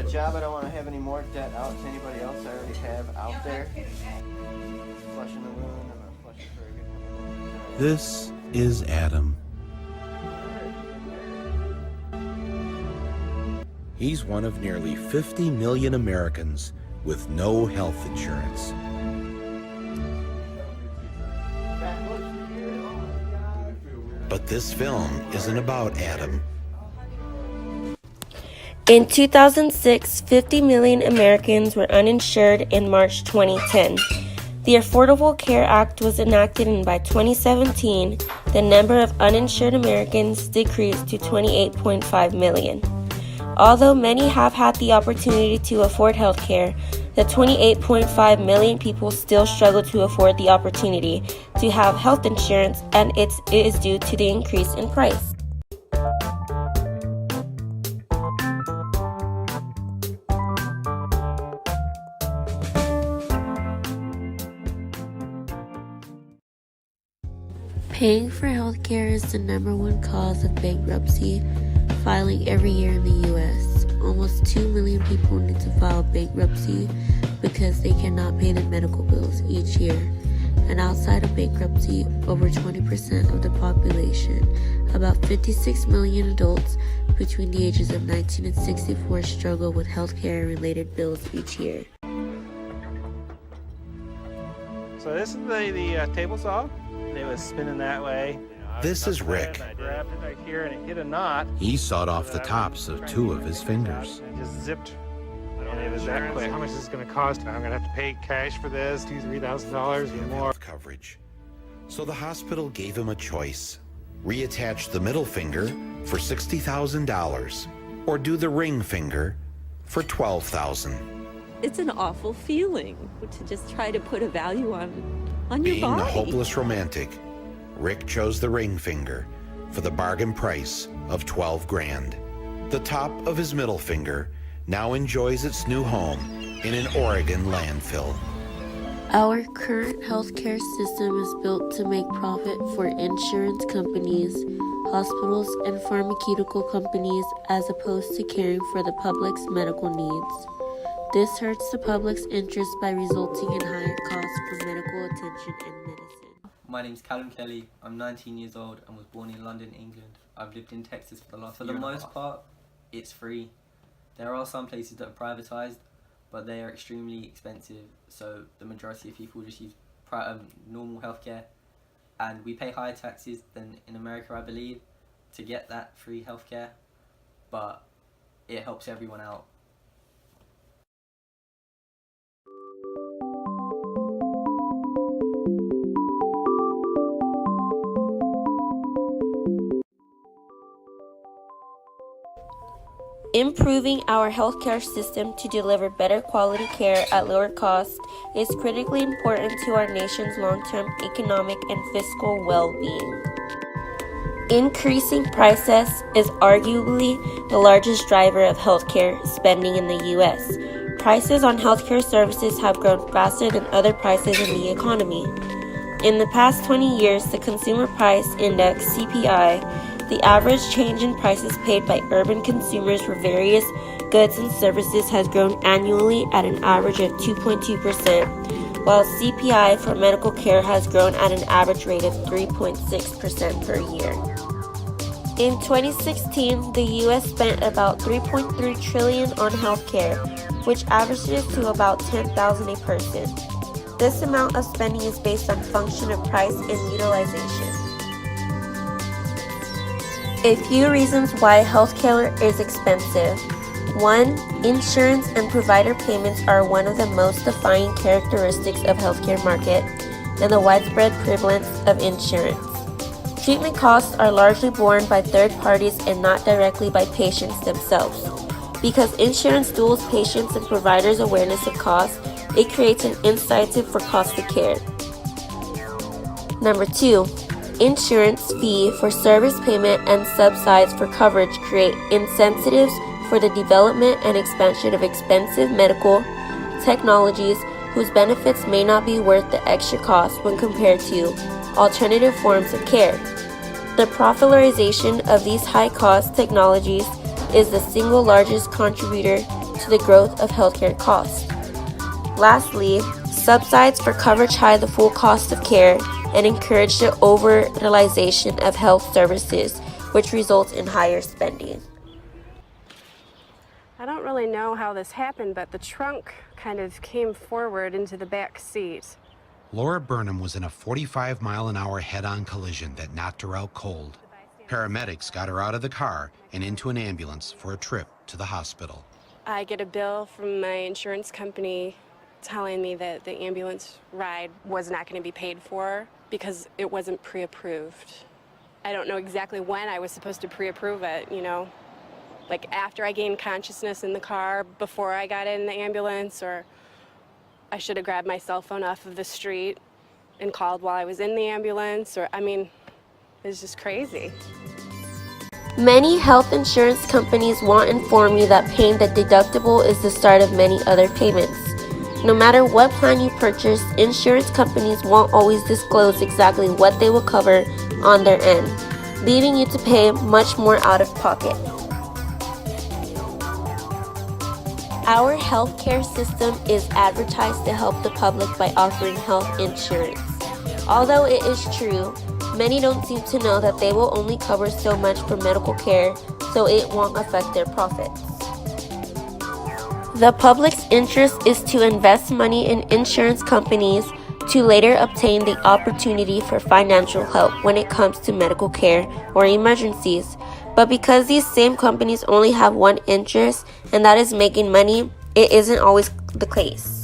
a job I don't want to have any more debt out to anybody else I already have out there. Flushing the wound, I'm not flushing very good. This is Adam. He's one of nearly 50 million Americans with no health insurance. But this film isn't about Adam. In 2006, 50 million Americans were uninsured in March 2010. The Affordable Care Act was enacted, and by 2017, the number of uninsured Americans decreased to 28.5 million. Although many have had the opportunity to afford health care, the 28.5 million people still struggle to afford the opportunity to have health insurance, and it is due to the increase in price. Paying for health care is the number one cause of bankruptcy filing every year in the U.S. Almost 2 million people need to file bankruptcy because they cannot pay their medical bills each year. And outside of bankruptcy, over 20% of the population, about 56 million adults between the ages of 19 and 64, struggle with healthcare and related bills each year. So this is the table saw. It was spinning that way. This is Rick. I grabbed it right here and it hit a knot. He sawed off the tops of 2 of his fingers. And just zipped. And it was that quick. How much is this going to cost? I'm going to have to pay cash for this, $2,000-$3,000 or more. Coverage. So the hospital gave him a choice. Reattach the middle finger for $60,000 or do the ring finger for $12,000. It's an awful feeling to just try to put a value on your Being body. a hopeless romantic, Rick chose the ring finger for the bargain price of $12,000. The top of his middle finger now enjoys its new home in an Oregon landfill. Our current healthcare system is built to make profit for insurance companies, hospitals, and pharmaceutical companies as opposed to caring for the public's medical needs. This hurts the public's interest by resulting in higher costs for medical attention and medicine. My name's Callum Kelly. I'm 19 years old and was born in London, England. I've lived in Texas for the last year. For the most part, it's free. There are some places that are privatized, but they are extremely expensive, so the majority of people just use normal healthcare. And we pay higher taxes than in America, I believe, to get that free healthcare, but it helps everyone out. Improving our healthcare system to deliver better quality care at lower cost is critically important to our nation's long-term economic and fiscal well-being. Increasing prices is arguably the largest driver of healthcare spending in the U.S. Prices on healthcare services have grown faster than other prices in the economy. In the past 20 years, the Consumer Price Index, CPI, the average change in prices paid by urban consumers for various goods and services has grown annually at an average of 2.2%, while CPI for medical care has grown at an average rate of 3.6% per year. In 2016, the U.S. spent about $3.3 trillion on healthcare, which averages to about $10,000 a person. This amount of spending is based on function of price and utilization. A few reasons why healthcare is expensive. 1. Insurance and provider payments are one of the most defining characteristics of healthcare market and the widespread prevalence of insurance. Treatment costs are largely borne by third parties and not directly by patients themselves. Because insurance duals patients' and providers' awareness of cost, it creates an incentive for costly care. Number 2. Insurance fee for service payment and subsides for coverage create incentives for the development and expansion of expensive medical technologies whose benefits may not be worth the extra cost when compared to alternative forms of care. The proliferation of these high-cost technologies is the single largest contributor to the growth of healthcare costs. Lastly, subsides for coverage hide the full cost of care and encourage the over-utilization of health services, which results in higher spending. I don't really know how this happened, but the trunk kind of came forward into the back seat. Laura Burnham was in a 45-mile-an-hour head-on collision that knocked her out cold. Paramedics got her out of the car and into an ambulance for a trip to the hospital. I get a bill from my insurance company telling me that the ambulance ride was not going to be paid for because it wasn't pre-approved. I don't know exactly when I was supposed to pre-approve it, you know, like after I gained consciousness in the car, before I got in the ambulance, or I should have grabbed my cell phone off of the street and called while I was in the ambulance, or, I mean, it's just crazy. Many health insurance companies won't inform you that paying the deductible is the start of many other payments. No matter what plan you purchase, insurance companies won't always disclose exactly what they will cover on their end, leaving you to pay much more out of pocket. Our healthcare system is advertised to help the public by offering health insurance. Although it is true, many don't seem to know that they will only cover so much for medical care, so it won't affect their profits. The public's interest is to invest money in insurance companies to later obtain the opportunity for financial help when it comes to medical care or emergencies. But because these same companies only have one interest, and that is making money, it isn't always the case.